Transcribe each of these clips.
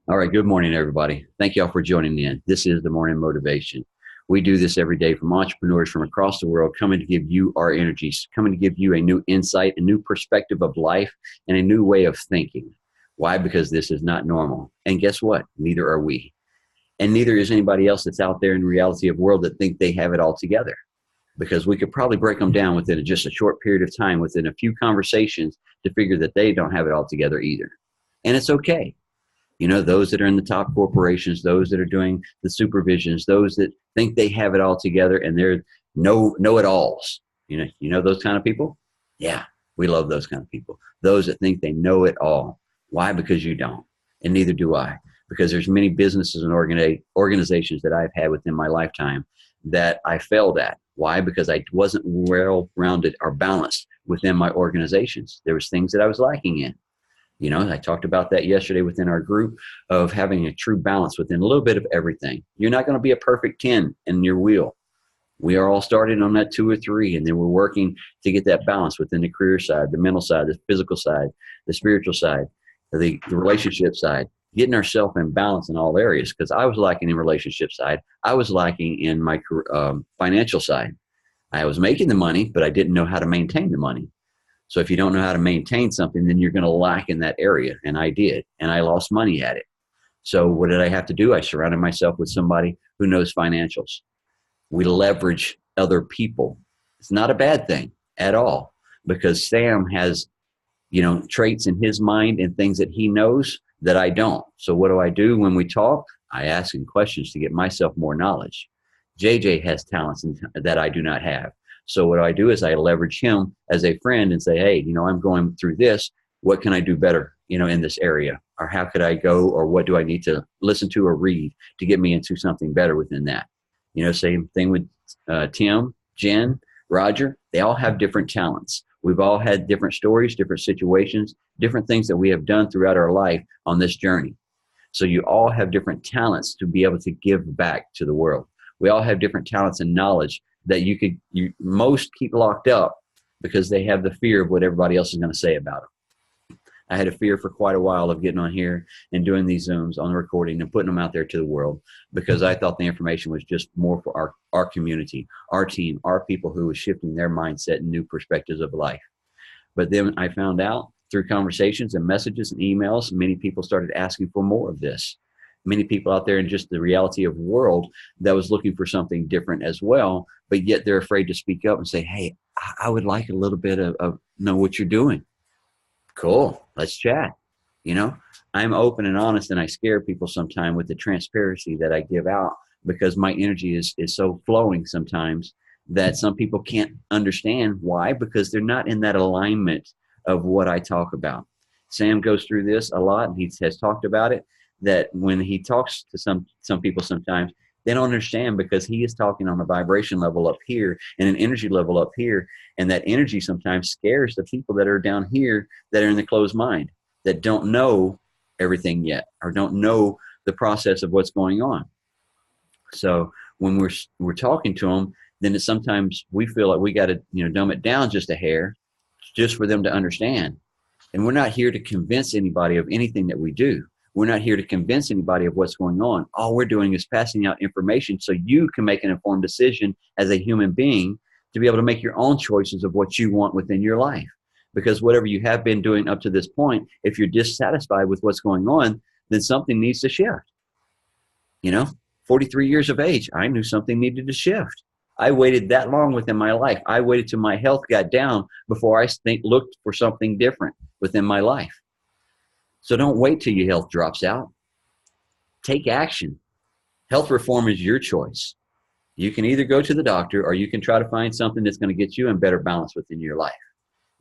All right. Good morning, everybody. Thank you all for joining in. This is the Morning Motivation. We do this every day from entrepreneurs from across the world coming to give you our energies, coming to give you a new insight, a new perspective of life, and a new way of thinking. Why? Because this is not normal. And guess what? Neither are we. And neither is anybody else that's out there in the reality of the world that think they have it all together. Because we could probably break them down within just a short period of time, within a few conversations, to figure that they don't have it all together either. And it's okay. You know, those that are in the top corporations, those that are doing the supervisions, those that think they have it all together and they're know-it-alls. You know those kind of people? Yeah, we love those kind of people. Those that think they know it all. Why? Because you don't, and neither do I. Because there's many businesses and organizations that I've had within my lifetime that I failed at. Why? Because I wasn't well-rounded or balanced within my organizations. There was things that I was lacking in. You know, I talked about that yesterday within our group of having a true balance within a little bit of everything. You're not going to be a perfect 10 in your wheel. We are all starting on that 2 or 3, and then we're working to get that balance within the career side, the mental side, the physical side, the spiritual side, the relationship side, getting ourselves in balance in all areas. Because I was lacking in relationship side. I was lacking in my financial side. I was making the money, but I didn't know how to maintain the money. So if you don't know how to maintain something, then you're going to lack in that area. And I did. And I lost money at it. So what did I have to do? I surrounded myself with somebody who knows financials. We leverage other people. It's not a bad thing at all, because Sam has, traits in his mind and things that he knows that I don't. So what do when we talk? I ask him questions to get myself more knowledge. JJ has talents that I do not have. So what I do is I leverage him as a friend and say, hey, I'm going through this. What can I do better, in this area? Or how could I go, or what do I need to listen to or read to get me into something better within that? Same thing with Tim, Jen, Roger. They all have different talents. We've all had different stories, different situations, different things that we have done throughout our life on this journey. So you all have different talents to be able to give back to the world. We all have different talents and knowledge that most keep locked up because they have the fear of what everybody else is going to say about them. I had a fear for quite a while of getting on here and doing these Zooms on the recording and putting them out there to the world, because I thought the information was just more for our community, our team, our people who was shifting their mindset and new perspectives of life. But then I found out through conversations and messages and emails, many people started asking for more of this. Many people out there in just the reality of the world that was looking for something different as well, but yet they're afraid to speak up and say, hey, I would like a little bit of know what you're doing. Cool. Let's chat. I'm open and honest, and I scare people sometimes with the transparency that I give out, because my energy is so flowing sometimes that some people can't understand why, because they're not in that alignment of what I talk about. Sam goes through this a lot, and he has talked about it, that when he talks to some people sometimes, they don't understand, because he is talking on a vibration level up here and an energy level up here. And that energy sometimes scares the people that are down here, that are in the closed mind, that don't know everything yet, or don't know the process of what's going on. So when we're talking to them, then sometimes we feel like we got to dumb it down just a hair, just for them to understand. And we're not here to convince anybody of anything that we do. We're not here to convince anybody of what's going on. All we're doing is passing out information so you can make an informed decision as a human being to be able to make your own choices of what you want within your life. Because whatever you have been doing up to this point, if you're dissatisfied with what's going on, then something needs to shift. 43 years of age, I knew something needed to shift. I waited that long within my life. I waited till my health got down before I looked for something different within my life. So don't wait till your health drops out. Take action. Health reform is your choice. You can either go to the doctor, or you can try to find something that's going to get you in better balance within your life.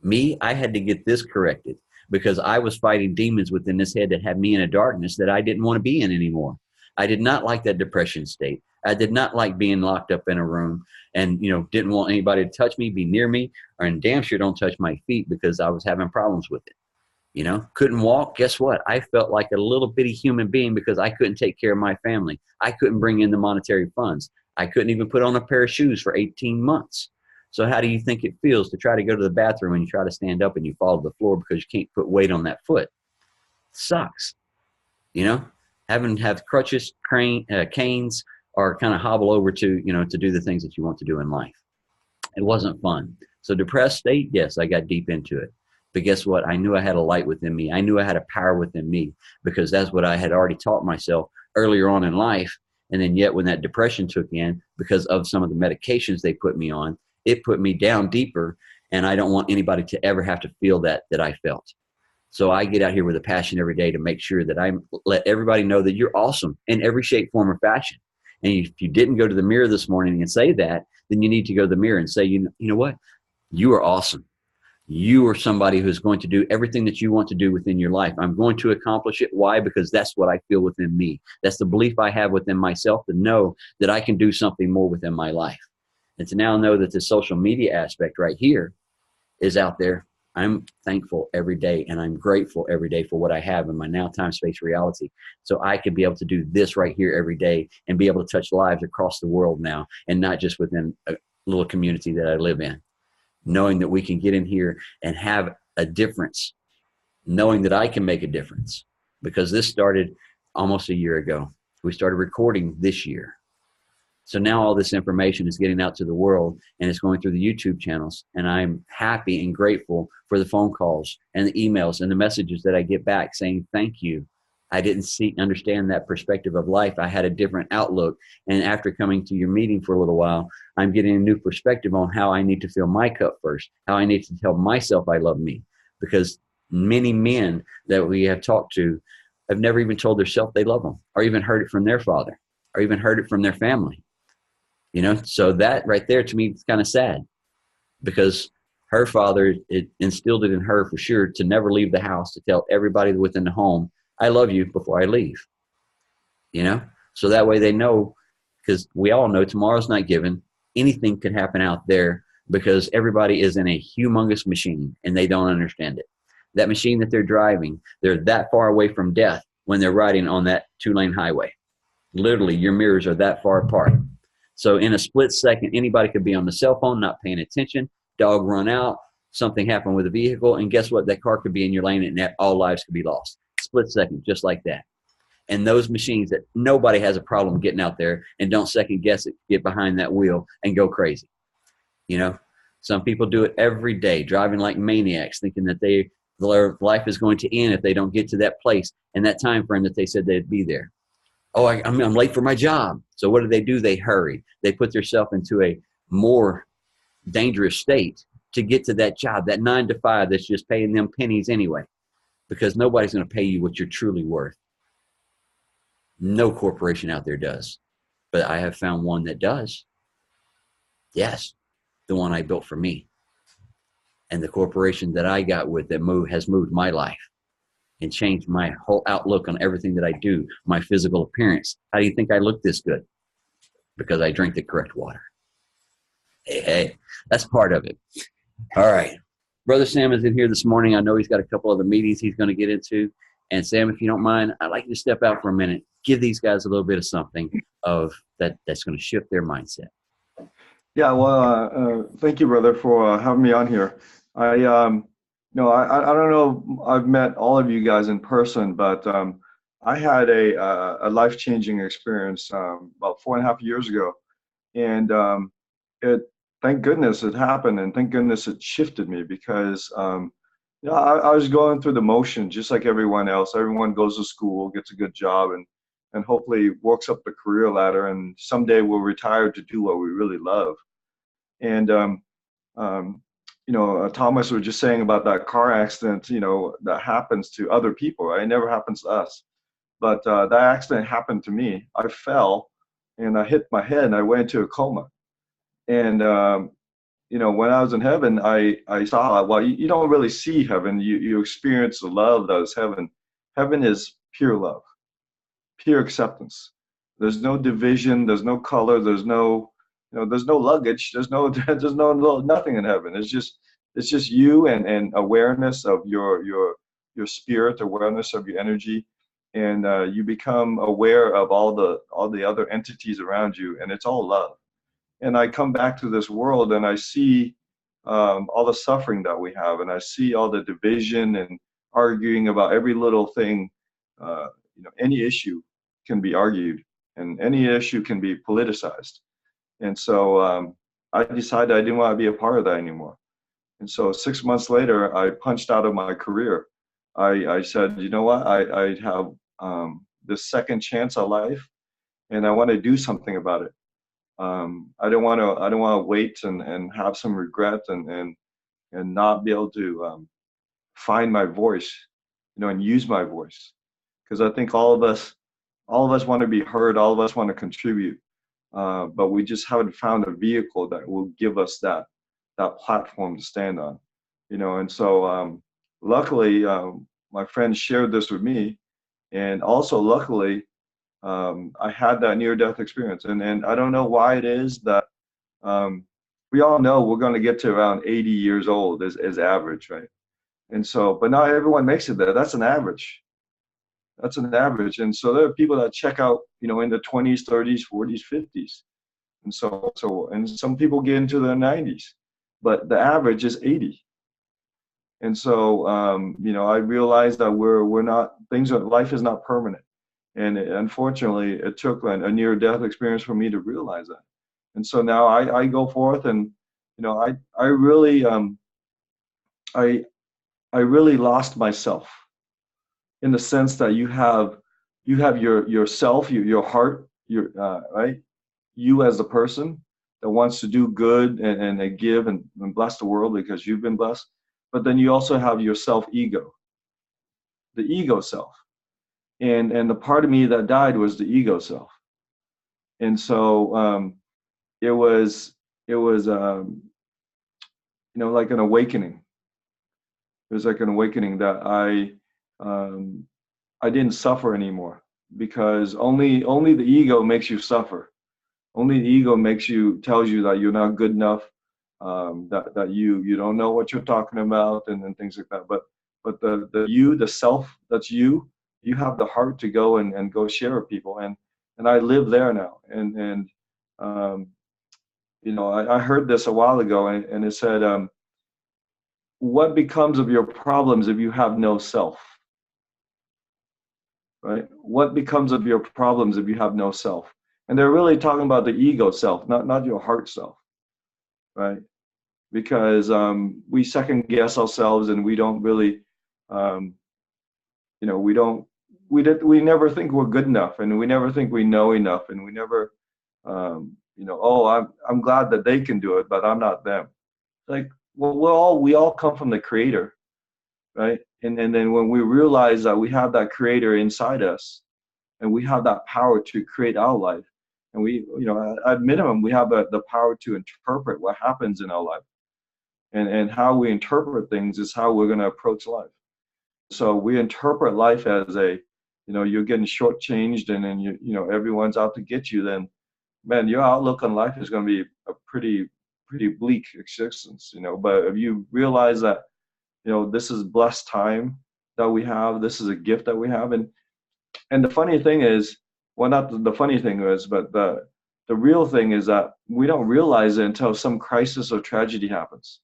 Me, I had to get this corrected, because I was fighting demons within this head that had me in a darkness that I didn't want to be in anymore. I did not like that depression state. I did not like being locked up in a room and, didn't want anybody to touch me, be near me, and damn sure don't touch my feet, because I was having problems with it. Couldn't walk. Guess what? I felt like a little bitty human being, because I couldn't take care of my family. I couldn't bring in the monetary funds. I couldn't even put on a pair of shoes for 18 months. So how do you think it feels to try to go to the bathroom and you try to stand up and you fall to the floor because you can't put weight on that foot? It sucks. having to have crutches, canes, or kind of hobble over to, to do the things that you want to do in life. It wasn't fun. So depressed state, yes, I got deep into it. But guess what? I knew I had a light within me. I knew I had a power within me, because that's what I had already taught myself earlier on in life. And then yet when that depression took in, because of some of the medications they put me on, it put me down deeper. And I don't want anybody to ever have to feel that I felt. So I get out here with a passion every day to make sure that I let everybody know that you're awesome in every shape, form, or fashion. And if you didn't go to the mirror this morning and say that, then you need to go to the mirror and say, you know what? You are awesome. You are somebody who's going to do everything that you want to do within your life. I'm going to accomplish it. Why? Because that's what I feel within me. That's the belief I have within myself, to know that I can do something more within my life. And to now know that the social media aspect right here is out there. I'm thankful every day, and I'm grateful every day for what I have in my now time space reality. So I can be able to do this right here every day and be able to touch lives across the world now, and not just within a little community that I live in. Knowing that we can get in here and have a difference, knowing that I can make a difference, because this started almost a year ago. We started recording this year. So now all this information is getting out to the world, and it's going through the YouTube channels. And I'm happy and grateful for the phone calls and the emails and the messages that I get back saying, thank you. I didn't understand that perspective of life. I had a different outlook. And after coming to your meeting for a little while, I'm getting a new perspective on how I need to fill my cup first, how I need to tell myself I love me. Because many men that we have talked to have never even told themselves they love them, or even heard it from their father, or even heard it from their family. So that right there, to me, it's kind of sad, because her father, it instilled it in her for sure to never leave the house, to tell everybody within the home, I love you before I leave, so that way they know, because we all know tomorrow's not given. Anything could happen out there, because everybody is in a humongous machine and they don't understand it. That machine that they're driving, they're that far away from death when they're riding on that 2-lane highway. Literally, your mirrors are that far apart. So in a split second, anybody could be on the cell phone, not paying attention, dog run out, something happened with a vehicle, and guess what? That car could be in your lane, and all lives could be lost. Split second, just like that. And those machines that nobody has a problem getting out there and don't second guess it, get behind that wheel and go crazy. Some people do it every day, driving like maniacs, thinking that their life is going to end if they don't get to that place in that time frame that they said they'd be there. Oh, I'm late for my job. So what do? They hurry. They put themselves into a more dangerous state to get to that job, that 9 to 5 that's just paying them pennies anyway, because nobody's going to pay you what you're truly worth. No corporation out there does, but I have found one that does. Yes, the one I built for me, and the corporation that I got with that has moved my life and changed my whole outlook on everything that I do, my physical appearance. How do you think I look this good? Because I drink the correct water. Hey, that's part of it. All right. Brother Sam is in here this morning. I know he's got a couple other meetings he's going to get into. And Sam, if you don't mind, I'd like you to step out for a minute. Give these guys a little bit of something that's going to shift their mindset. Yeah, well, thank you, brother, for having me on here. I don't know. I've met all of you guys in person, but I had a life-changing experience about 4.5 years ago, and thank goodness it happened, and thank goodness it shifted me, because I was going through the motion just like everyone else. Everyone goes to school, gets a good job, and hopefully works up the career ladder, and someday we'll retire to do what we really love. And Thomas was just saying about that car accident, that happens to other people, right? It never happens to us. But that accident happened to me. I fell and I hit my head and I went into a coma. And when I was in heaven, I saw, well, you don't really see heaven. You experience the love that is heaven. Heaven is pure love, pure acceptance. There's no division. There's no color. There's no luggage. There's no nothing in heaven. It's just you and awareness of your spirit, awareness of your energy, and you become aware of all the other entities around you, and it's all love. And I come back to this world and I see all the suffering that we have, and I see all the division and arguing about every little thing, any issue. can be argued, and any issue can be politicized. And so I decided I didn't want to be a part of that anymore. And so 6 months later, I punched out of my career. I said, you know what, I have this second chance at life, and I want to do something about it. I don't want to wait and have some regret and not be able to find my voice, and use my voice. Because I think all of us want to be heard, all of us want to contribute, but we just haven't found a vehicle that will give us that platform to stand on, And so luckily, my friend shared this with me, and also luckily, I had that near-death experience, and I don't know why it is that we all know we're going to get to around 80 years old as average, right? And so, but not everyone makes it there. That's an average. That's an average. And so there are people that check out, in the 20s, 30s, 40s, 50s. And and some people get into their 90s, but the average is 80. And so, I realized that we're not, life is not permanent. And unfortunately, it took a near-death experience for me to realize that. And so now I go forth and, I really, I really lost myself, in the sense that you have yourself, your heart, right, you as a person that wants to do good and give and bless the world because you've been blessed. But then you also have your ego, the ego self, and the part of me that died was the ego self. And so it was like an awakening. It was like an awakening that I didn't suffer anymore, because only the ego makes you suffer. Only the ego tells you that you're not good enough, that you don't know what you're talking about, and things like that. But the self, that's you have the heart to go and go share with people, and I live there now. And I heard this a while ago, and it said, what becomes of your problems if you have no self? Right? What becomes of your problems if you have no self? And they're really talking about the ego self, not your heart self, right? Because we second guess ourselves, and we don't really, we never think we're good enough, and we never think we know enough, and we never, oh, I'm glad that they can do it, but I'm not them. Like, well, we all come from the Creator, right? And then when we realize that we have that Creator inside us, and we have that power to create our life, and we, at minimum, we have the power to interpret what happens in our life, and how we interpret things is how we're going to approach life. So we interpret life as you're getting shortchanged, and then everyone's out to get you. Then, man, your outlook on life is going to be a pretty bleak existence. But if you realize that, this is blessed time that we have, this is a gift that we have, and the funny thing is, well, not the funny thing is, but the real thing is that we don't realize it until some crisis or tragedy happens.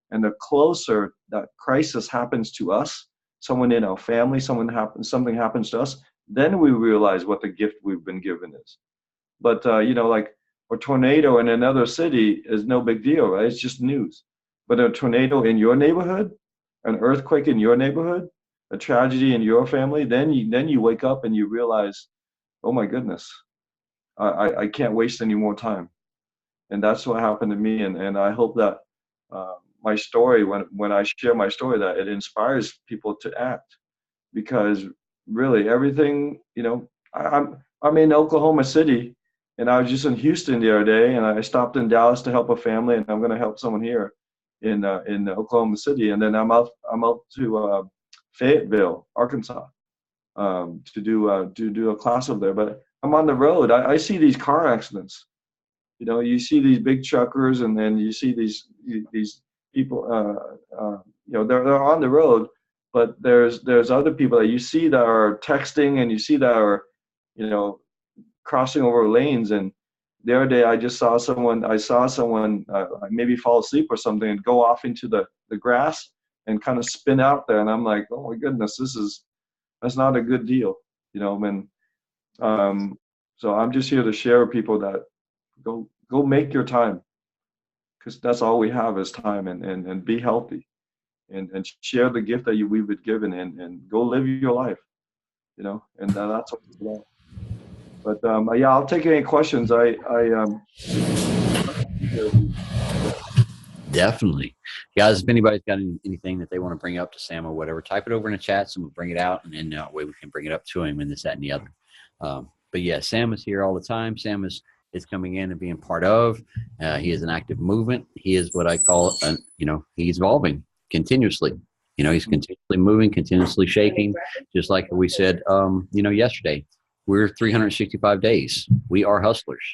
And the closer that crisis happens to us, someone in our family, something happens to us, then we realize what the gift we've been given is. But like a tornado in another city is no big deal, right? It's just news. But a tornado in your neighborhood, an earthquake in your neighborhood, a tragedy in your family, then you wake up and you realize, oh my goodness, I can't waste any more time. And that's what happened to me. And I hope that my story, when I share my story, that it inspires people to act, because really everything, I'm in Oklahoma City, and I was just in Houston the other day, and I stopped in Dallas to help a family, and I'm going to help someone here in Oklahoma City, and then I'm out to Fayetteville, Arkansas, to do a class over there. But I'm on the road. I see these car accidents. You see these big truckers, and then you see these people. They're on the road, but there's other people that you see that are texting, and you see that are, crossing over lanes. And the other day, I saw someone maybe fall asleep or something and go off into the grass and kind of spin out there. And I'm like, oh my goodness, that's not a good deal. Um, so I'm just here to share with people that go make your time, because that's all we have is time, and be healthy, and share the gift that we've been given, and go live your life, and that's what it's about. But yeah, I'll take any questions. Definitely. Guys, if anybody's got anything that they want to bring up to Sam or whatever, type it over in the chat so we'll bring it out, and then that way we can bring it up to him and this, that, and the other. But yeah, Sam is here all the time. Sam is coming in and being part of. He is an active movement. He is what I call, he's evolving continuously. He's continuously moving, continuously shaking, just like we said, yesterday. We're 365 days. We are hustlers.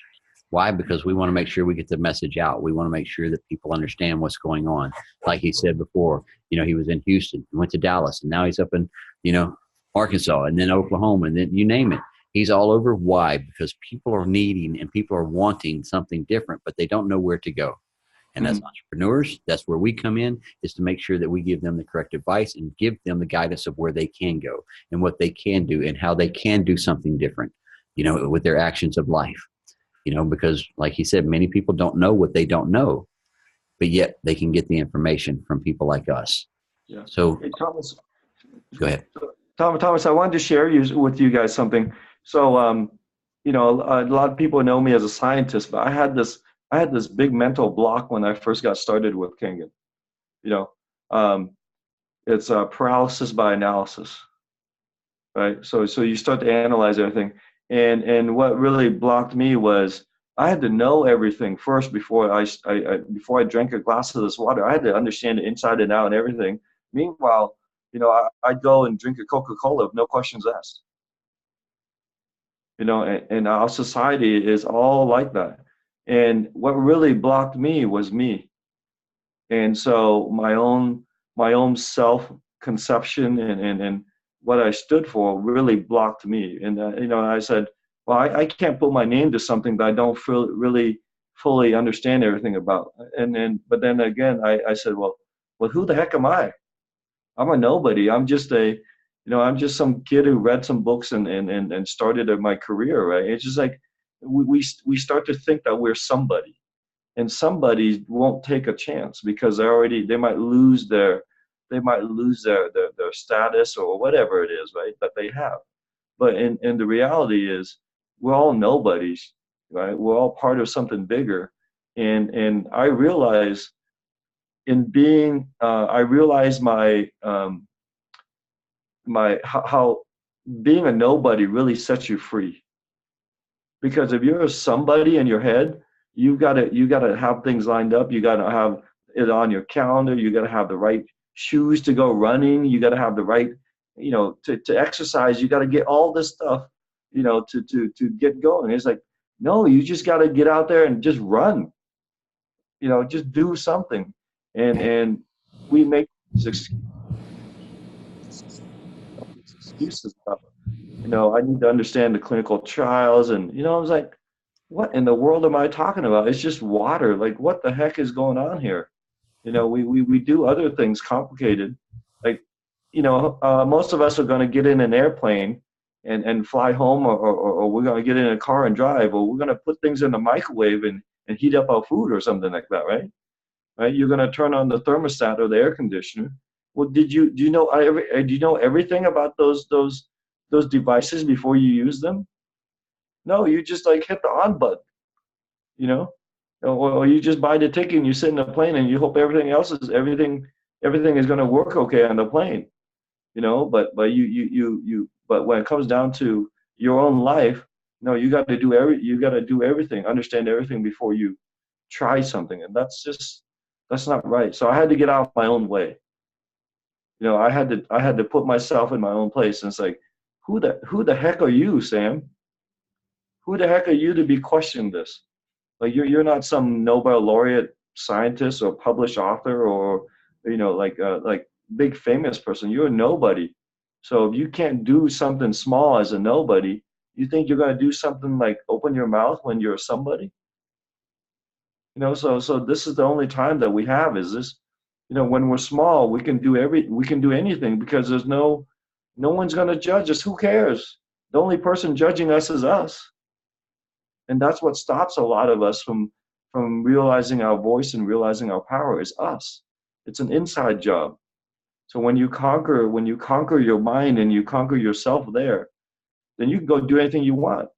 Why? Because we want to make sure we get the message out. We want to make sure that people understand what's going on. Like he said before, he was in Houston, he went to Dallas, and now he's up in, Arkansas, and then Oklahoma, and then you name it. He's all over. Why? Because people are needing and people are wanting something different, but they don't know where to go. And as entrepreneurs, that's where we come in, is to make sure that we give them the correct advice and give them the guidance of where they can go and what they can do and how they can do something different, with their actions of life. Because like he said, many people don't know what they don't know, but yet they can get the information from people like us. Yeah. So, hey, Thomas, go ahead. Thomas, I wanted to share with you guys something. So, a lot of people know me as a scientist, but I had this big mental block when I first got started with Kangen. It's paralysis by analysis, right? So you start to analyze everything, and what really blocked me was I had to know everything first before I drank a glass of this water. I had to understand it inside and out and everything. Meanwhile, I'd go and drink a Coca-Cola with no questions asked. And our society is all like that. And what really blocked me was me. And so my own self conception and what I stood for really blocked me. And I said, well, I can't put my name to something that I don't feel really fully understand everything about. But then again, I said, well, who the heck am I? I'm a nobody. I'm just some kid who read some books and started my career, right? It's just like we start to think that we're somebody, and somebody won't take a chance because they might lose their status or whatever it is, right, that they have. But in the reality is we're all nobodies, right? We're all part of something bigger. And I realize I realize how being a nobody really sets you free. Because if you're somebody in your head, you gotta have things lined up. You gotta have it on your calendar. You gotta have the right shoes to go running. You gotta have the right, to exercise. You gotta get all this stuff, to get going. It's like, no, you just gotta get out there and just run. Just do something. And we make these excuses about, I need to understand the clinical trials, and I was like, what in the world am I talking about? It's just water. Like, what the heck is going on here? We do other things complicated. Like, most of us are going to get in an airplane and fly home, or we're going to get in a car and drive, or we're going to put things in the microwave and heat up our food or something like that, right? Right? You're going to turn on the thermostat or the air conditioner. Well, do you know everything about those devices before you use them? No, you just like hit the on button, you know, or you just buy the ticket and you sit in the plane and you hope everything is going to work okay on the plane, but when it comes down to your own life, no, you got to do everything, understand everything before you try something, and that's not right. So I had to get out of my own way. I had to put myself in my own place, and it's like, who the heck are you, Sam? Who the heck are you to be questioning this? Like, you're not some Nobel laureate scientist or published author, or like big famous person. You're a nobody. So if you can't do something small as a nobody, you think you're going to do something like open your mouth when you're somebody? So this is the only time that we have, is this, when we're small, we can do anything, because there's no one's going to judge us. Who cares? The only person judging us is us. And that's what stops a lot of us from realizing our voice and realizing our power is us. It's an inside job. So when you conquer your mind and you conquer yourself there, then you can go do anything you want.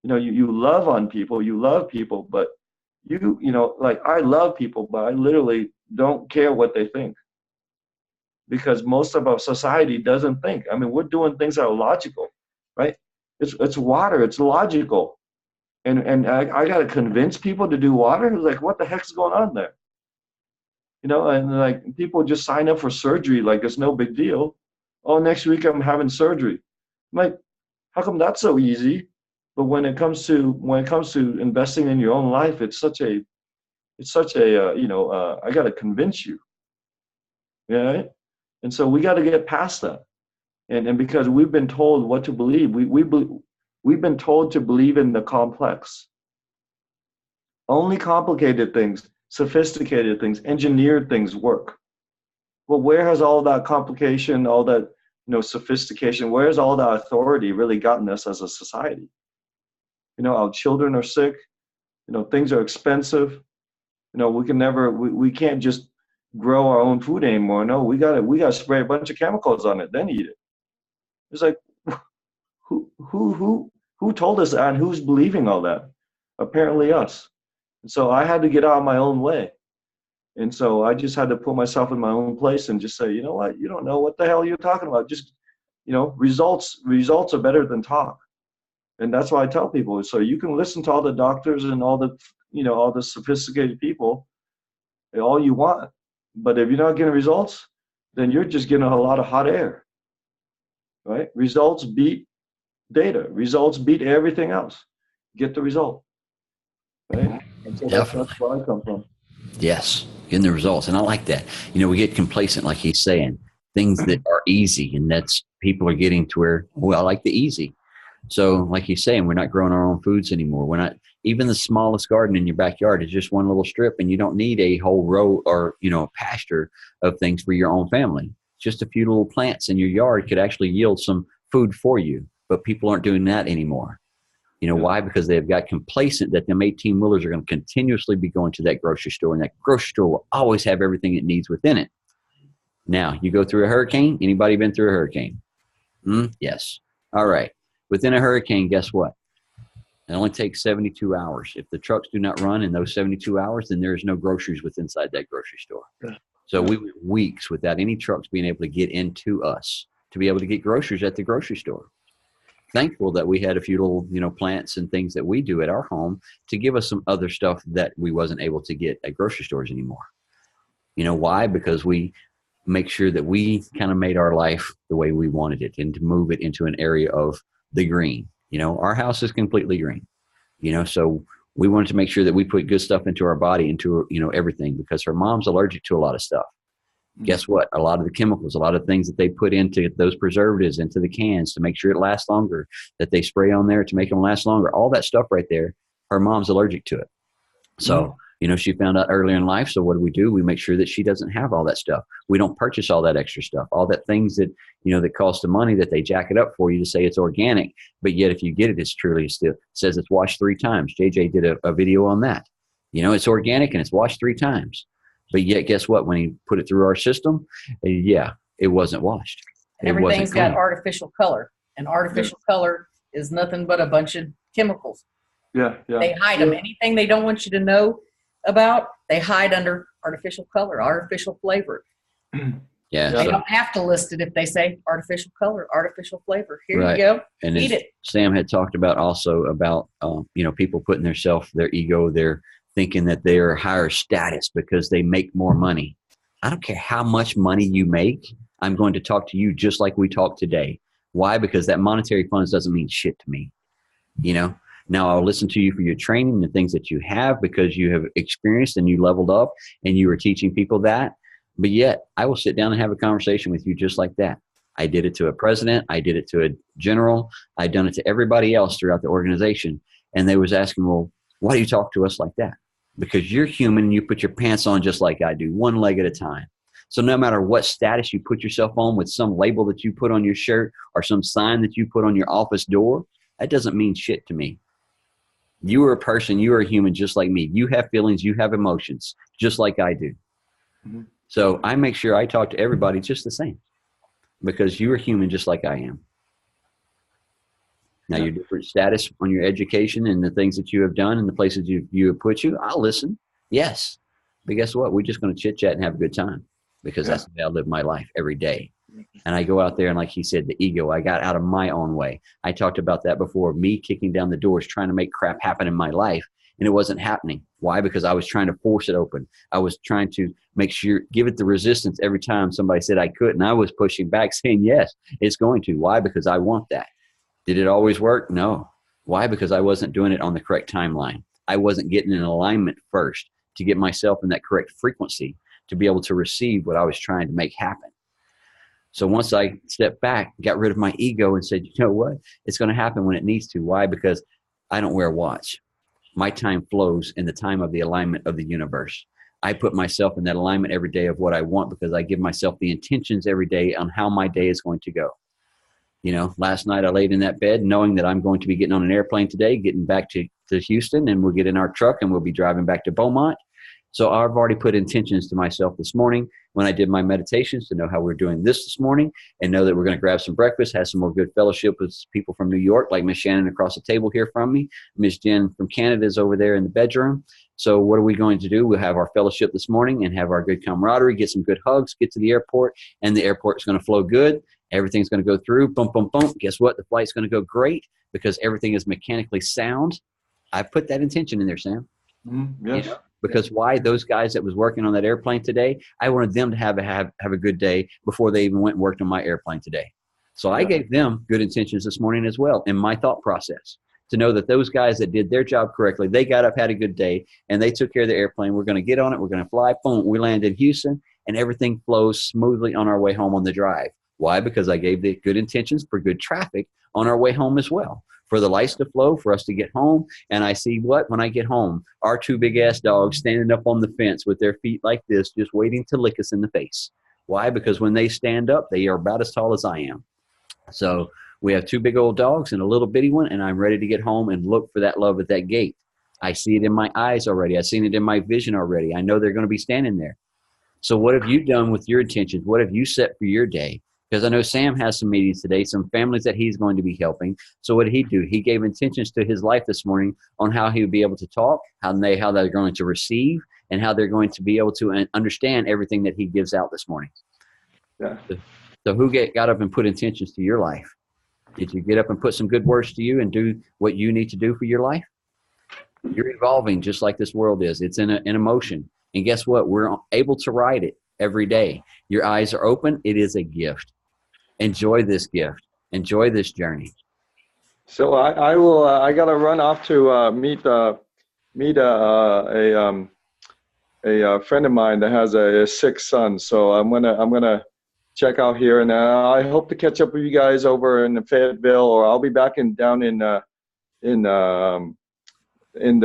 You love on people, you love people, but like I love people, but I literally don't care what they think. Because most of our society doesn't think. I mean, we're doing things that are logical, right? It's water, it's logical. And I got to convince people to do water. Like, what the heck's going on there? And like people just sign up for surgery like it's no big deal. Oh, next week I'm having surgery. I'm like, how come that's so easy? But when it comes to investing in your own life, it's such a I got to convince you, yeah. And so we got to get past that. And because we've been told what to believe, we've been told to believe in the complex. Only complicated things, sophisticated things, engineered things work. Well, where has all that complication, all that sophistication, where has all that authority really gotten us as a society? Our children are sick. Things are expensive. We can't just grow our own food anymore. No, we gotta spray a bunch of chemicals on it, then eat it. It's like, who told us that, and who's believing all that? Apparently us. And so I had to get out of my own way. And so I just had to put myself in my own place and just say, you know what, you don't know what the hell you're talking about. Just, results are better than talk. And that's why I tell people. So you can listen to all the doctors and all the sophisticated people all you want. But if you're not getting results, then you're just getting a lot of hot air, right? Results beat data. Results beat everything else. Get the result, right? And so that's where I come from. Yes, getting the results. And I like that. We get complacent, like he's saying, things that are easy, and that's people are getting to where, well, I like the easy. So like he's saying, we're not growing our own foods anymore. We're not, even the smallest garden in your backyard is just one little strip, and you don't need a whole row or, pasture of things for your own family. Just a few little plants in your yard could actually yield some food for you, but people aren't doing that anymore. Why? Because they've got complacent that them 18-wheelers are going to continuously be going to that grocery store, and that grocery store will always have everything it needs within it. Now, you go through a hurricane. Anybody been through a hurricane? Yes. All right. Within a hurricane, guess what? It only takes 72 hours. If the trucks do not run in those 72 hours, then there's no groceries inside that grocery store. Yeah. So we went weeks without any trucks being able to get into us to be able to get groceries at the grocery store. Thankful that we had a few little, plants and things that we do at our home to give us some other stuff that we wasn't able to get at grocery stores anymore. Why? Because we make sure that we kind of made our life the way we wanted it, and to move it into an area of the green. Our house is completely green, so we wanted to make sure that we put good stuff into our body, into, everything, because her mom's allergic to a lot of stuff. Guess what? A lot of the chemicals, a lot of things that they put into those preservatives, into the cans to make sure it lasts longer, that they spray on there to make them last longer, all that stuff right there, her mom's allergic to it. So, she found out earlier in life. So what do? We make sure that she doesn't have all that stuff. We don't purchase all that extra stuff, all that things that, that cost the money, that they jack it up for you to say it's organic. But yet if you get it, it's truly still says it's washed 3 times. JJ did a video on that. It's organic and it's washed 3 times. But yet, guess what? When he put it through our system, it wasn't washed. And everything's got artificial color. And artificial color is nothing but a bunch of chemicals. Yeah. They hide them. Anything they don't want you to know about, they hide under artificial color, artificial flavor. Yeah. They don't have to list it if they say artificial color, artificial flavor. Here you go. And eat it. Sam had talked about also about, people putting their ego, their thinking that they are higher status because they make more money. I don't care how much money you make. I'm going to talk to you just like we talked today. Why? Because that monetary funds doesn't mean shit to me. Now I'll listen to you for your training, the things that you have, because you have experienced and you leveled up and you were teaching people that. But yet I will sit down and have a conversation with you just like that. I did it to a president. I did it to a general. I've done it to everybody else throughout the organization. And they was asking, well, why do you talk to us like that? Because you're human and you put your pants on just like I do, one leg at a time. So no matter what status you put yourself on with some label that you put on your shirt or some sign that you put on your office door, that doesn't mean shit to me. You are a person, you are a human just like me. You have feelings, you have emotions, just like I do. Mhm. So I make sure I talk to everybody just the same, because you are human just like I am. Now, your different status on your education and the things that you have done and the places you have put you, I'll listen. Yes. But guess what? We're just going to chit chat and have a good time, because that's the way I live my life every day. And I go out there and, like he said, the ego, I got out of my own way. I talked about that before, me kicking down the doors, trying to make crap happen in my life. And it wasn't happening. Why? Because I was trying to force it open. I was trying to make sure, give it the resistance every time somebody said I couldn't. I was pushing back saying, yes, it's going to. Why? Because I want that. Did it always work? No. Why? Because I wasn't doing it on the correct timeline. I wasn't getting in alignment first to get myself in that correct frequency to be able to receive what I was trying to make happen. So once I stepped back, got rid of my ego and said, you know what? It's going to happen when it needs to. Why? Because I don't wear a watch. My time flows in the time of the alignment of the universe. I put myself in that alignment every day of what I want, because I give myself the intentions every day on how my day is going to go. You know, last night I laid in that bed knowing that I'm going to be getting on an airplane today, getting back to Houston, and we'll get in our truck and we'll be driving back to Beaumont. So I've already put intentions to myself this morning when I did my meditations to know how we're doing this morning, and know that we're going to grab some breakfast, have some more good fellowship with people from New York, like Miss Shannon across the table here from me. Miss Jen from Canada is over there in the bedroom. So what are we going to do? We'll have our fellowship this morning and have our good camaraderie, get some good hugs, get to the airport, and the airport's going to flow good. Everything's going to go through. Boom, boom, boom. Guess what? The flight's going to go great because everything is mechanically sound. I put that intention in there, Sam. Yes. You know, because why? Those guys that was working on that airplane today, I wanted them to have a good day before they even went and worked on my airplane today. So I gave them good intentions this morning as well in my thought process, to know that those guys that did their job correctly, they got up, had a good day, and they took care of the airplane. We're going to get on it. We're going to fly. Boom. We land in Houston, and everything flows smoothly on our way home on the drive. Why? Because I gave the good intentions for good traffic on our way home as well, for the lights to flow, for us to get home. And I see what? When I get home, our two big-ass dogs standing up on the fence with their feet like this, just waiting to lick us in the face. Why? Because when they stand up, they are about as tall as I am. So we have two big old dogs and a little bitty one, and I'm ready to get home and look for that love at that gate. I see it in my eyes already. I've seen it in my vision already. I know they're going to be standing there. So what have you done with your intentions? What have you set for your day? Because I know Sam has some meetings today, some families that he's going to be helping. So what did he do? He gave intentions to his life this morning on how he would be able to talk, how they're going to receive, and how they're going to be able to understand everything that he gives out this morning. Yeah. So who got up and put intentions to your life? Did you get up and put some good words to you and do what you need to do for your life? You're evolving just like this world is. It's in emotion. And guess what? We're able to ride it every day. Your eyes are open. It is a gift. Enjoy this gift. Enjoy this journey. So I will. I gotta run off to meet a friend of mine that has a sick son. So I'm gonna check out here, and I hope to catch up with you guys over in Fayetteville, or I'll be back down in the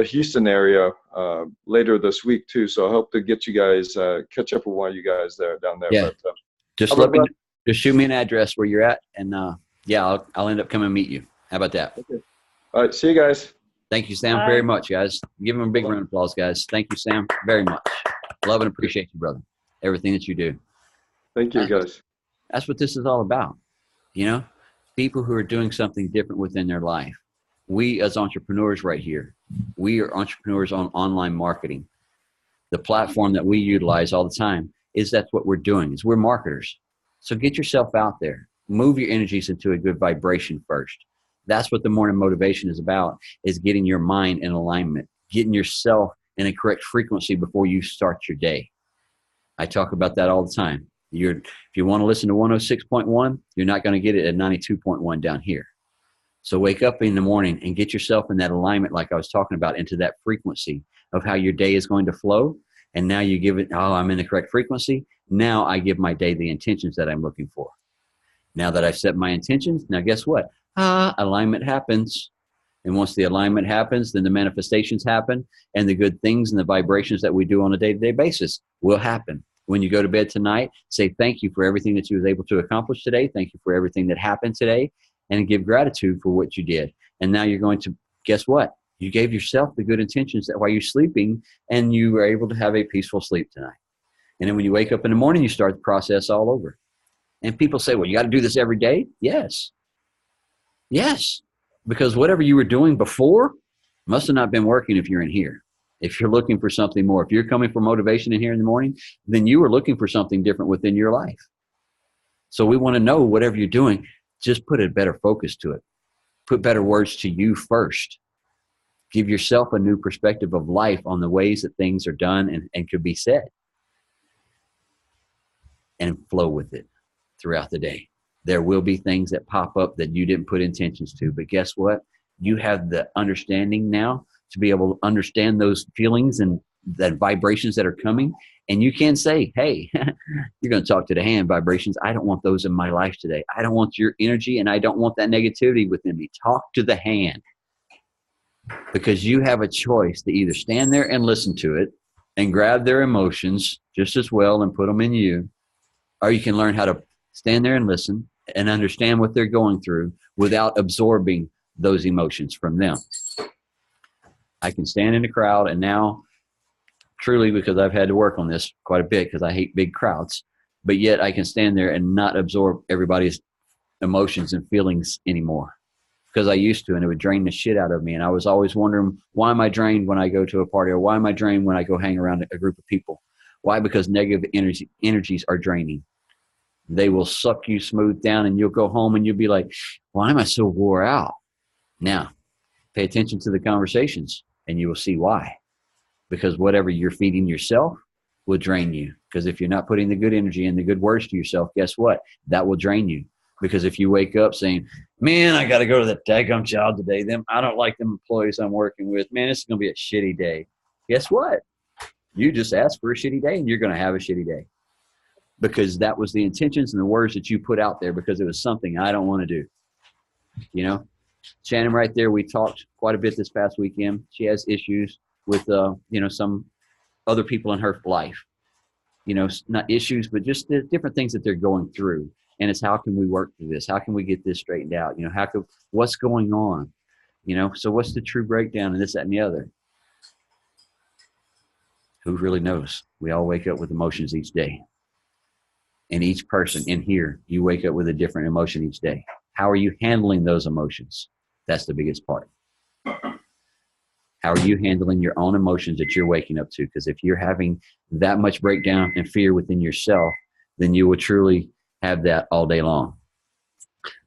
Houston area later this week too. So I hope to get you guys catch up with one of you guys down there. Yeah. But, Just shoot me an address where you're at, and I'll end up coming and meet you. How about that? Okay. All right. See you guys. Thank you, Sam, very much, guys. Give him a big round of applause, guys. Thank you, Sam, very much. Love and appreciate you, brother. Everything that you do. Thank you, guys. That's what this is all about. You know, people who are doing something different within their life. We as entrepreneurs right here, we are entrepreneurs on online marketing. The platform that we utilize all the time is that's what we're doing, is we're marketers. So get yourself out there. Move your energies into a good vibration first. That's what the morning motivation is about, is getting your mind in alignment, getting yourself in a correct frequency before you start your day. I talk about that all the time. If you want to listen to 106.1, you're not going to get it at 92.1 down here. So wake up in the morning and get yourself in that alignment, like I was talking about, into that frequency of how your day is going to flow. And now you give it, I'm in the correct frequency. Now I give my day the intentions that I'm looking for. Now that I've set my intentions, now guess what? Alignment happens. And once the alignment happens, then the manifestations happen, and the good things and the vibrations that we do on a day-to-day basis will happen. When you go to bed tonight, say thank you for everything that you was able to accomplish today. Thank you for everything that happened today, and give gratitude for what you did. And now you're going to, guess what? You gave yourself the good intentions that while you're sleeping, and you were able to have a peaceful sleep tonight. And then when you wake up in the morning, you start the process all over. And people say, well, you got to do this every day. Yes. Yes. Because whatever you were doing before must have not been working if you're in here. If you're looking for something more, if you're coming for motivation in here in the morning, then you are looking for something different within your life. So we want to know whatever you're doing, just put a better focus to it. Put better words to you first. Give yourself a new perspective of life on the ways that things are done and could be said. And flow with it throughout the day. There will be things that pop up that you didn't put intentions to, but guess what? You have the understanding now to be able to understand those feelings and that vibrations that are coming. And you can say, hey, you're going to talk to the hand vibrations. I don't want those in my life today. I don't want your energy, and I don't want that negativity within me. Talk to the hand. Because you have a choice to either stand there and listen to it and grab their emotions just as well and put them in you, or you can learn how to stand there and listen and understand what they're going through without absorbing those emotions from them. I can stand in the crowd, and now, truly, because I've had to work on this quite a bit because I hate big crowds, but yet I can stand there and not absorb everybody's emotions and feelings anymore because I used to, and it would drain the shit out of me. And I was always wondering, why am I drained when I go to a party, or why am I drained when I go hang around a group of people? Why? Because negative energies are draining. They will suck you smooth down, and you'll go home and you'll be like, why am I so wore out? Now, pay attention to the conversations and you will see why. Because whatever you're feeding yourself will drain you. Because if you're not putting the good energy and the good words to yourself, guess what? That will drain you. Because if you wake up saying, man, I got to go to that daggum job today. I don't like them employees I'm working with. Man, this is going to be a shitty day. Guess what? You just asked for a shitty day, and you're going to have a shitty day. Because that was the intentions and the words that you put out there, because it was something I don't want to do. You know, Shannon right there, we talked quite a bit this past weekend. She has issues with, some other people in her life. Not issues, but just the different things that they're going through. And it's, how can we work through this? How can we get this straightened out? What's going on? So what's the true breakdown and this, that, and the other? Who really knows? We all wake up with emotions each day. And each person in here, you wake up with a different emotion each day. How are you handling those emotions? That's the biggest part. How are you handling your own emotions that you're waking up to? Because if you're having that much breakdown and fear within yourself, then you will truly have that all day long.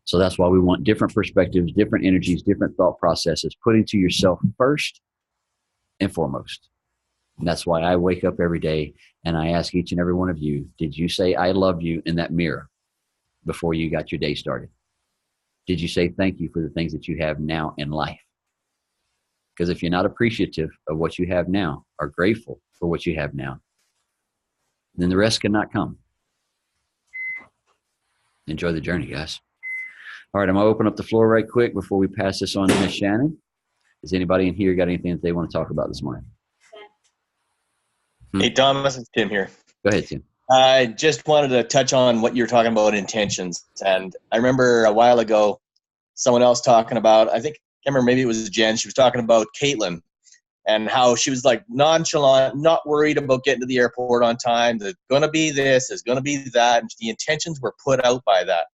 So that's why we want different perspectives, different energies, different thought processes, putting to yourself first and foremost. And that's why I wake up every day and I ask each and every one of you, did you say I love you in that mirror before you got your day started? Did you say thank you for the things that you have now in life? Because if you're not appreciative of what you have now, or grateful for what you have now, then the rest cannot come. Enjoy the journey, guys. All right, I'm going to open up the floor right quick before we pass this on to Ms. Shannon. Has anybody in here got anything that they want to talk about this morning? Hey, Thomas, it's Tim here. Go ahead, Tim. I just wanted to touch on what you're talking about, intentions. And I remember a while ago, someone else talking about, I can't remember, maybe it was Jen, she was talking about Caitlin and how she was like nonchalant, not worried about getting to the airport on time. There's going to be this, there's going to be that. And the intentions were put out by that.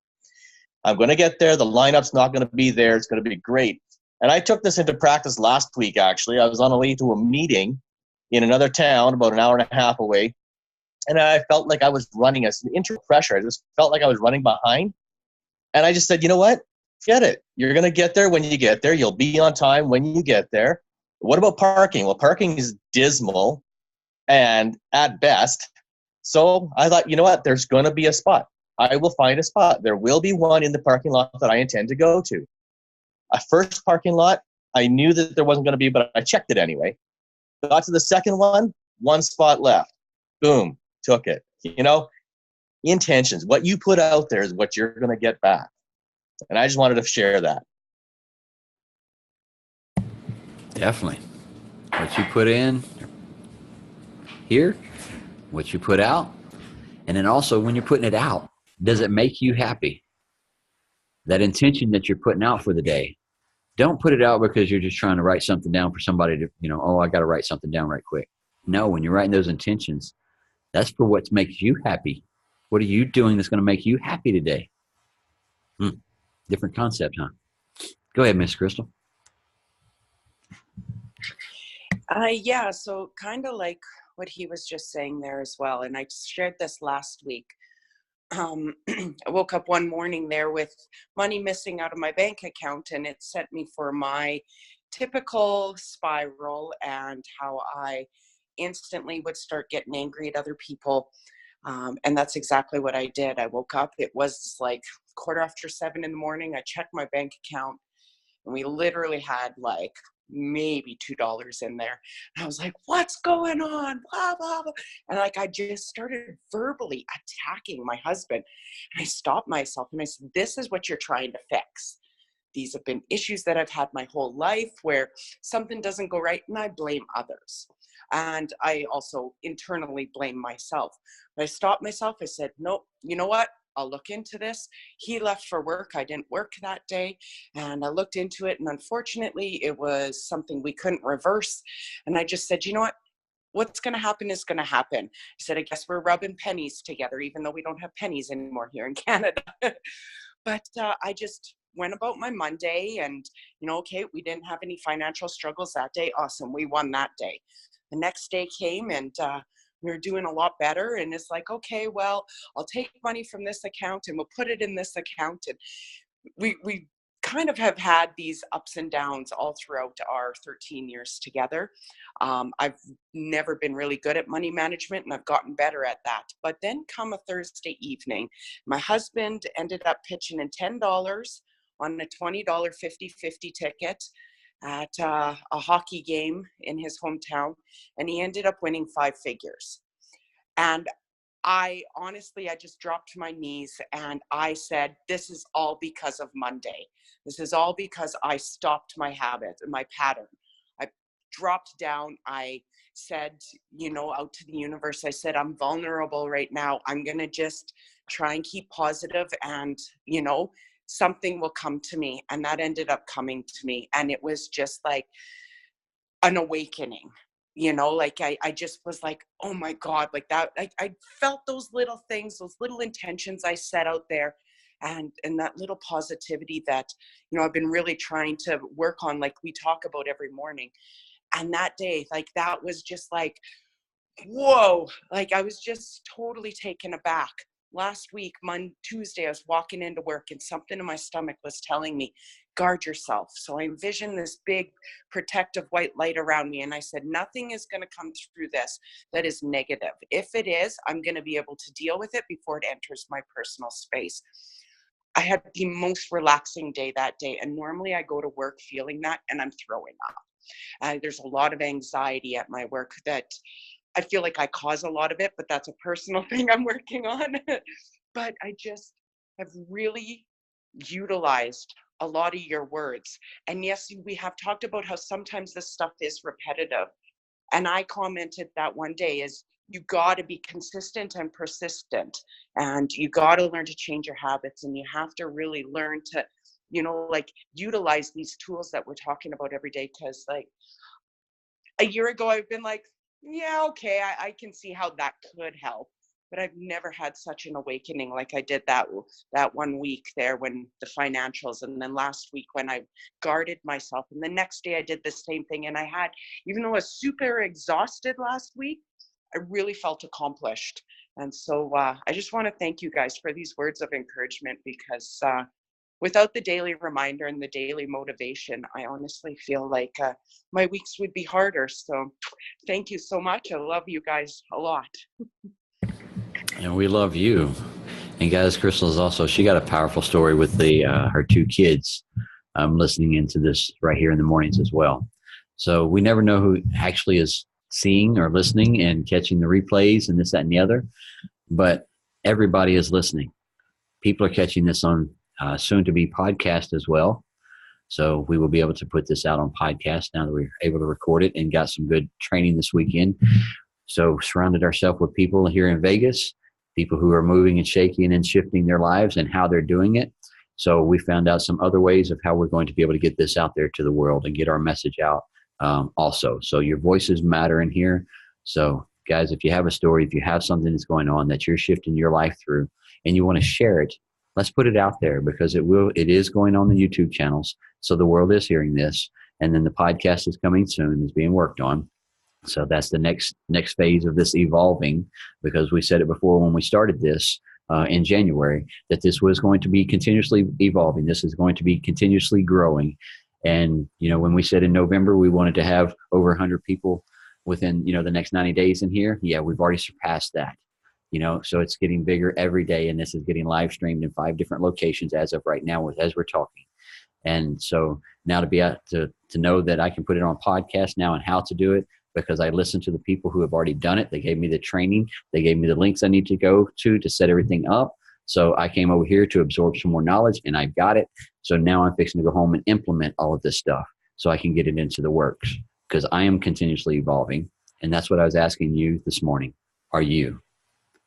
I'm going to get there. The lineup's not going to be there. It's going to be great. And I took this into practice last week, actually. I was on the way to a meeting in another town about an hour and a half away. And I felt like I was running as an intro pressure. I just felt like I was running behind. And I just said, you know what? Get it. You're going to get there when you get there. You'll be on time when you get there. What about parking? Well, parking is dismal and at best. So I thought, you know what? There's going to be a spot. I will find a spot. There will be one in the parking lot that I intend to go to. A first parking lot, I knew that there wasn't going to be, but I checked it anyway. Got to the second one spot left. Boom, took it. Intentions. What you put out there is what you're going to get back. And I just wanted to share that. Definitely. What you put in here, what you put out, And then also when you're putting it out, does it make you happy? That intention that you're putting out for the day. Don't put it out because you're just trying to write something down for somebody to, oh, I got to write something down right quick. No, when you're writing those intentions, that's for what makes you happy. What are you doing that's going to make you happy today? Different concept, huh? Go ahead, Miss Crystal. Yeah, so kind of like what he was just saying there as well. And I shared this last week. I woke up one morning there with money missing out of my bank account, and it sent me for my typical spiral and how I instantly would start getting angry at other people. And that's exactly what I did. I woke up, it was like 7:15 in the morning. I checked my bank account, and we literally had like maybe $2 in there. And I was like, what's going on? Blah, blah, blah. And like, I just started verbally attacking my husband. And I stopped myself and I said, this is what you're trying to fix. These have been issues that I've had my whole life where something doesn't go right and I blame others. And I also internally blame myself. But I stopped myself. I said, no, you know what? I'll look into this. He left for work. I didn't work that day. And I looked into it. And unfortunately, it was something we couldn't reverse. And I just said, you know what? What's going to happen is going to happen. I said, I guess we're rubbing pennies together, even though we don't have pennies anymore here in Canada. But I just went about my Monday and, okay, we didn't have any financial struggles that day. Awesome. We won that day. The next day came and we were doing a lot better. And it's like, okay, well, I'll take money from this account and we'll put it in this account. And we kind of have had these ups and downs all throughout our 13 years together. I've never been really good at money management and I've gotten better at that. But then come a Thursday evening, my husband ended up pitching in $10 on a $20 50-50 ticket at a hockey game in his hometown, and he ended up winning 5 figures. And I just dropped to my knees and I said, this is all because of Monday. This is all because I stopped my habit, my pattern. I dropped down. I said, out to the universe, I said, I'm vulnerable right now. I'm going to just try and keep positive and, something will come to me. And that ended up coming to me. And it was just like an awakening. I just was like, oh my God, like that. I felt those little things, those little intentions I set out there and that little positivity that, I've been really trying to work on, like we talk about every morning. And that day, like, that was just like, whoa, like I was just totally taken aback. Last week, Tuesday, I was walking into work and something in my stomach was telling me, guard yourself. So I envisioned this big protective white light around me. And I said, nothing is going to come through this that is negative. If it is, I'm going to be able to deal with it before it enters my personal space. I had the most relaxing day that day. And normally I go to work feeling that and I'm throwing up. There's a lot of anxiety at my work that I feel like I cause a lot of it, but that's a personal thing I'm working on. But I just have really utilized a lot of your words. And yes, we have talked about how sometimes this stuff is repetitive. And I commented that one day is you got to be consistent and persistent. And you got to learn to change your habits. And you have to really learn to, utilize these tools that we're talking about every day. Because like a year ago, I've been like, yeah, okay, I can see how that could help. But I've never had such an awakening like I did that 1 week there when the financials, and then last week when I guarded myself, and the next day I did the same thing. And I had, even though I was super exhausted last week, I really felt accomplished. And so I just want to thank you guys for these words of encouragement, because without the daily reminder and the daily motivation, I honestly feel like my weeks would be harder. So thank you so much. I love you guys a lot. And we love you. And guys, Crystal is also, she got a powerful story with her 2 kids listening into this right here in the mornings as well. So we never know who actually is seeing or listening and catching the replays and this, that, and the other. But everybody is listening. People are catching this on soon to be podcast as well. So we will be able to put this out on podcast now that we're able to record it and got some good training this weekend. So surrounded ourselves with people here in Vegas people who are moving and shaking and shifting their lives and how they're doing it. So we found out some other ways of how we're going to be able to get this out there to the world and get our message out also. So your voices matter in here. So guys, if you have a story, if you have something that's going on that you're shifting your life through and you want to share it, let's put it out there, because it is going on the YouTube channels. So the world is hearing this. And then the podcast is coming soon, is being worked on. So that's the next phase of this evolving, because we said it before when we started this in January, that this was going to be continuously evolving. This is going to be continuously growing. And, when we said in November, we wanted to have over 100 people within, the next 90 days in here. Yeah, we've already surpassed that, so it's getting bigger every day. And this is getting live streamed in 5 different locations as of right now, as we're talking. And so now to be able to know that I can put it on podcast now and how to do it, because I listened to the people who have already done it. They gave me the training. They gave me the links I need to go to set everything up. So I came over here to absorb some more knowledge, and I've got it. So now I'm fixing to go home and implement all of this stuff so I can get it into the works, because I am continuously evolving. And that's what I was asking you this morning. Are you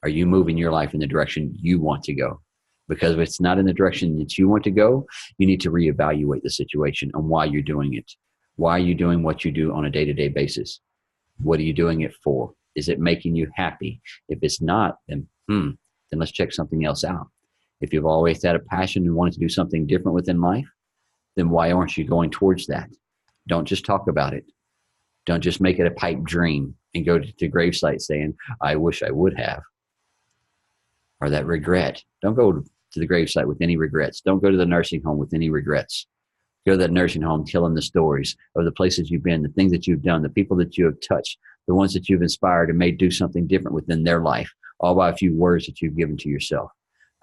moving your life in the direction you want to go? Because if it's not in the direction that you want to go, you need to reevaluate the situation and why you're doing it. Why are you doing what you do on a day-to-day basis? What are you doing it for? Is it making you happy? If it's not, then let's check something else out. If you've always had a passion and wanted to do something different within life, then why aren't you going towards that? Don't just talk about it. Don't just make it a pipe dream and go to gravesite saying, I wish I would have. Or that regret. Don't go to the gravesite with any regrets. Don't go to the nursing home with any regrets. Go to that nursing home telling the stories of the places you've been, the things that you've done, the people that you have touched, the ones that you've inspired and made do something different within their life, all by a few words that you've given to yourself.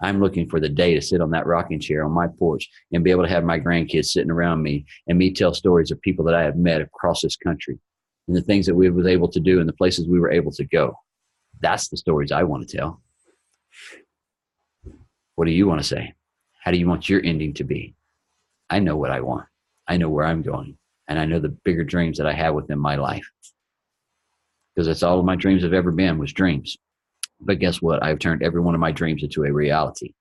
I'm looking for the day to sit on that rocking chair on my porch and be able to have my grandkids sitting around me and me tell stories of people that I have met across this country and the things that we was able to do and the places we were able to go. That's the stories I want to tell. What do you want to say? How do you want your ending to be? I know what I want. I know where I'm going. And I know the bigger dreams that I have within my life. Because that's all of my dreams have ever been, was dreams. But guess what? I've turned every one of my dreams into a reality,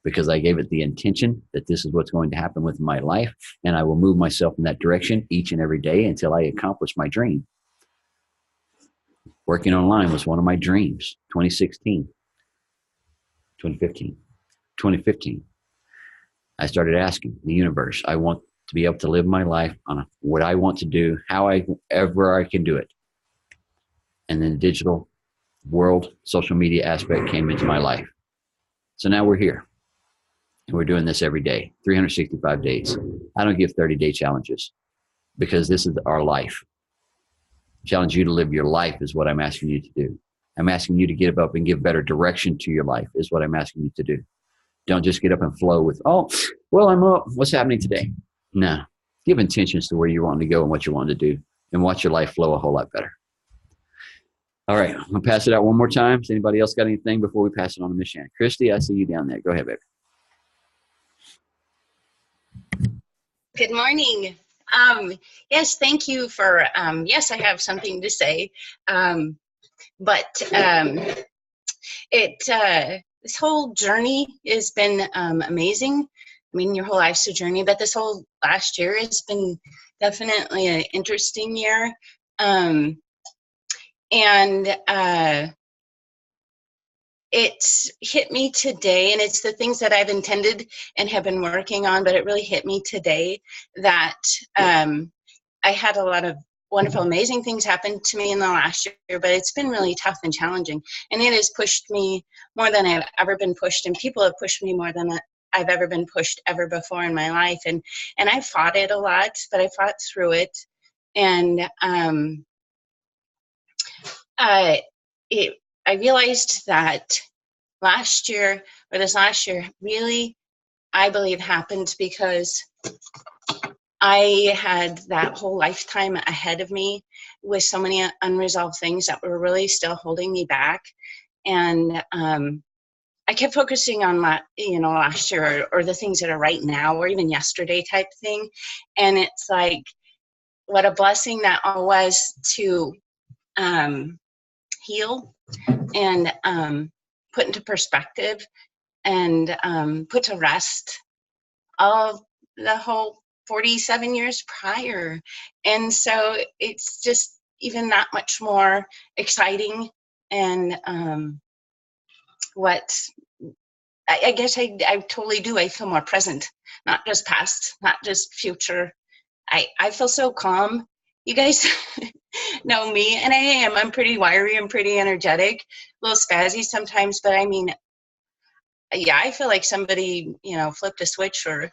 because I gave it the intention that this is what's going to happen with my life. And I will move myself in that direction each and every day until I accomplish my dream. Working online was one of my dreams. 2016, 2015, 2015. I started asking the universe, I want to be able to live my life on what I want to do, however I can do it. And then the digital world, social media aspect came into my life. So now we're here. And we're doing this every day, 365 days. I don't give 30-day challenges, because this is our life. Challenge you to live your life is what I'm asking you to do. I'm asking you to get up and give better direction to your life is what I'm asking you to do. Don't just get up and flow with, oh, well, I'm up. What's happening today? No. Give intentions to where you want to go and what you want to do, and watch your life flow a whole lot better. All right. I'm going to pass it out one more time. Has anybody else got anything before we pass it on to Miss Shannon? Christy, I see you down there. Go ahead, baby. Good morning. Yes, thank you for, yes, I have something to say. This whole journey has been amazing. I mean, your whole life's a journey, but this whole last year has been definitely an interesting year. It's hit me today, and it's the things that I've intended and have been working on, but it really hit me today that I had a lot of wonderful, amazing things happen to me in the last year, but it's been really tough and challenging. And it has pushed me more than I've ever been pushed, and people have pushed me more than I've ever been pushed ever before in my life. And I fought it a lot, but I fought through it. And I realized that this last year really, I believe, happened because I had that whole lifetime ahead of me with so many unresolved things that were really still holding me back. And I kept focusing on last year or the things that are right now or even yesterday type thing. And it's like, what a blessing that all was to heal and put into perspective and put to rest all the whole 47 years prior. And so it's just even that much more exciting. And what I guess I totally do. I feel more present, not just past, not just future. I feel so calm. You guys know me, and I'm pretty wiry and pretty energetic, a little spazzy sometimes, but I mean, yeah, I feel like somebody, flipped a switch or,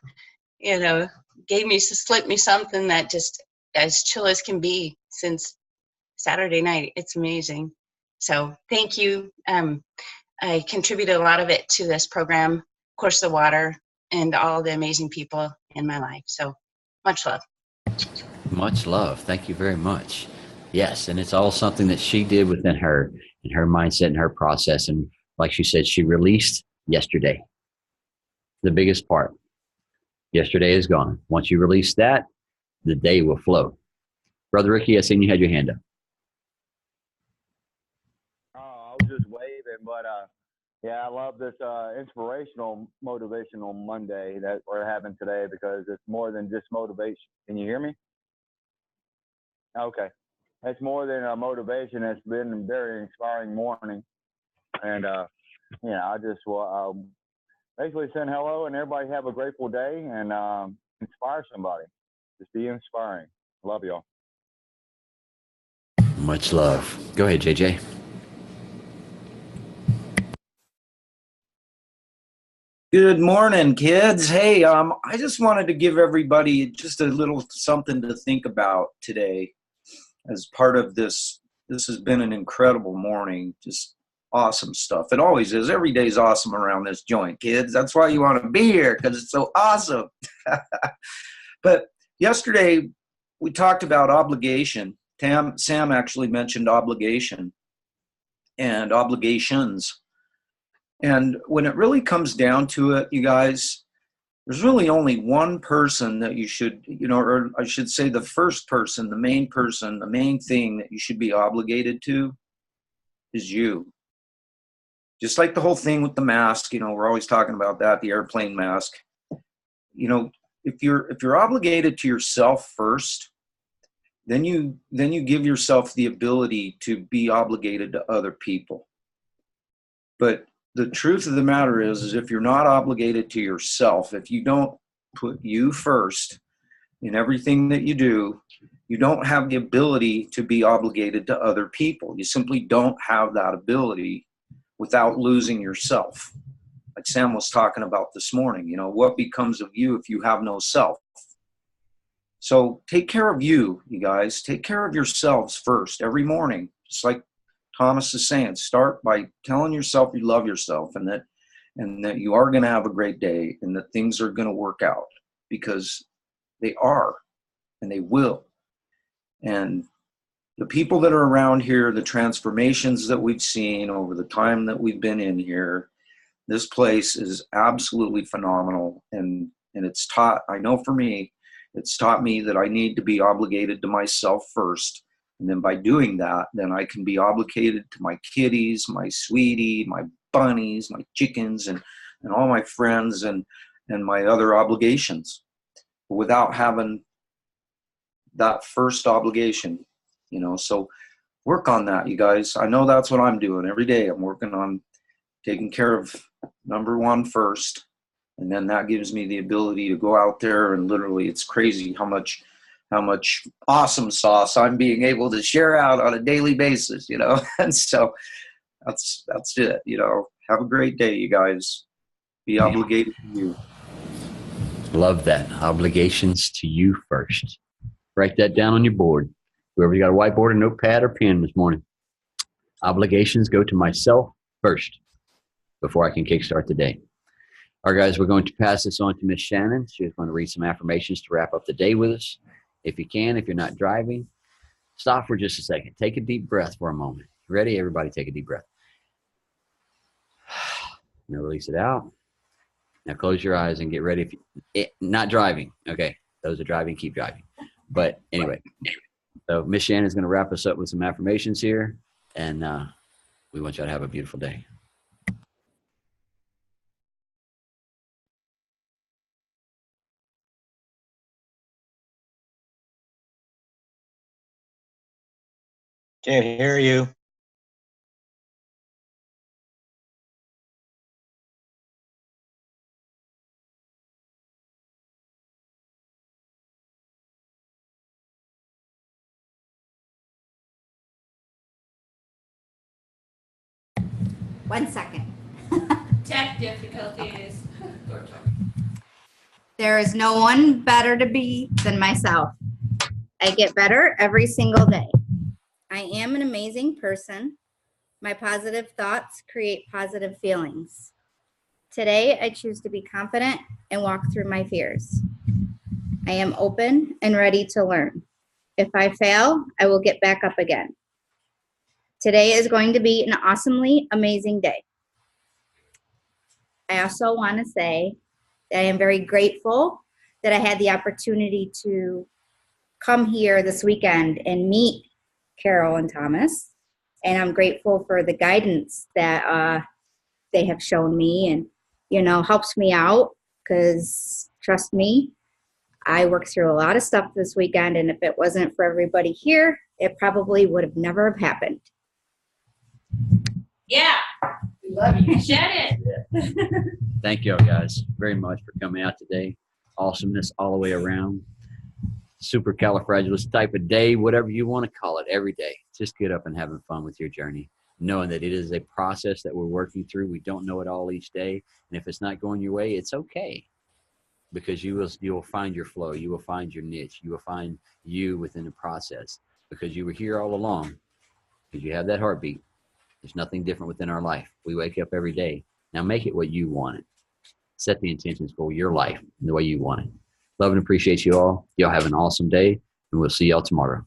slipped me something that just as chill as can be since Saturday night. It's amazing. So thank you. I contributed a lot of it to this program, of course, the water, and all the amazing people in my life. So much love. Much love. Thank you very much. Yes, and it's all something that she did within her, and her mindset and her process. And like she said, she released yesterday. The biggest part. Yesterday is gone. Once you release that, the day will flow. Brother Ricky, I seen you had your hand up. Oh, I was just waving, but yeah, I love this inspirational, motivational Monday that we're having today, because it's more than just motivation. Can you hear me? Okay. It's more than a motivation. It's been a very inspiring morning. And, I just will basically send hello and everybody have a grateful day and inspire somebody. Just be inspiring. Love y'all. Much love. Go ahead, JJ. Good morning, kids. Hey, I just wanted to give everybody just a little something to think about today as part of this. This has been an incredible morning, just awesome stuff. It always is. Every day's awesome around this joint, kids. That's why you want to be here, because it's so awesome. But yesterday, we talked about obligation. Sam actually mentioned obligation and obligations. And when it really comes down to it, you guys, there's really only one person that you should, or I should say the first person, the main thing that you should be obligated to is you. Just like the whole thing with the mask, we're always talking about that, the airplane mask. If you're obligated to yourself first, then you give yourself the ability to be obligated to other people. But the truth of the matter is if you're not obligated to yourself, if you don't put you first in everything that you do, you don't have the ability to be obligated to other people. You simply don't have that ability without losing yourself. Like Sam was talking about this morning, what becomes of you if you have no self? So take care of you guys. Take care of yourselves first every morning, just like Thomas is saying. Start by telling yourself you love yourself and that you are going to have a great day and that things are going to work out, because they are and they will. And the people that are around here, the transformations that we've seen over the time that we've been in here, this place is absolutely phenomenal. And it's taught, I know for me, it's taught me that I need to be obligated to myself first. And then by doing that, then I can be obligated to my kitties, my sweetie, my bunnies, my chickens, and all my friends and my other obligations without having that first obligation, So work on that, you guys. I know that's what I'm doing every day. I'm working on taking care of number one first. And then that gives me the ability to go out there and literally, it's crazy how much awesome sauce I'm being able to share out on a daily basis, And so that's it, Have a great day, you guys. Be obligated to you. Love that. Obligations to you first. Write that down on your board. Whoever got a whiteboard, a notepad, or pen this morning. Obligations go to myself first before I can kickstart the day. All right, guys, we're going to pass this on to Miss Shannon. She's going to read some affirmations to wrap up the day with us. If you can, if you're not driving, stop for just a second. Take a deep breath for a moment. Ready? Everybody take a deep breath. Now release it out. Now close your eyes and get ready. Not driving. Okay. Those are driving, keep driving. But anyway, so Miss Shannon is going to wrap us up with some affirmations here. And we want you to have a beautiful day. Can't hear you. One second. Tech difficulties. There is no one better to be than myself. I get better every single day. I am an amazing person. My positive thoughts create positive feelings. Today, I choose to be confident and walk through my fears. I am open and ready to learn. If I fail, I will get back up again. Today is going to be an awesomely amazing day. I also want to say that I am very grateful that I had the opportunity to come here this weekend and meet Carol and Thomas. And I'm grateful for the guidance that they have shown me and, helps me out because trust me, I worked through a lot of stuff this weekend. And if it wasn't for everybody here, it probably would have never have happened. Yeah. We love you. Shed it. Thank you all guys very much for coming out today. Awesomeness all the way around. Supercalifragilistic type of day, whatever you want to call it, every day. Just get up and having fun with your journey, knowing that it is a process that we're working through. We don't know it all each day. And if it's not going your way, it's okay. Because you will find your flow. You will find your niche. You will find you within the process. Because you were here all along. Because you have that heartbeat. There's nothing different within our life. We wake up every day. Now make it what you want it. Set the intentions for your life and the way you want it. Love and appreciate you all. Y'all have an awesome day, and we'll see y'all tomorrow.